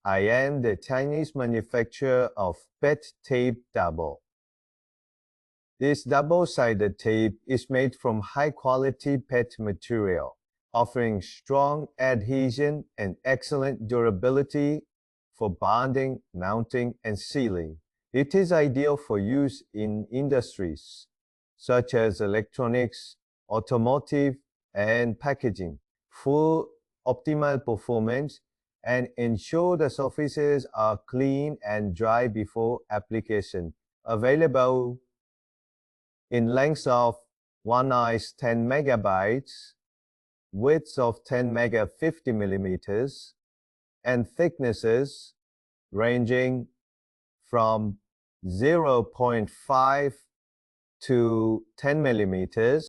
I am the Chinese manufacturer of PET tape double. This double-sided tape is made from high-quality PET material, offering strong adhesion and excellent durability for bonding, mounting, and sealing. It is ideal for use in industries such as electronics, automotive, and packaging, for optimal performance and ensure the surfaces are clean and dry before application. Available in lengths of 1 inch 10 megabytes, widths of 10 mega 50 millimeters, and thicknesses ranging from 0.5 to 10 millimeters.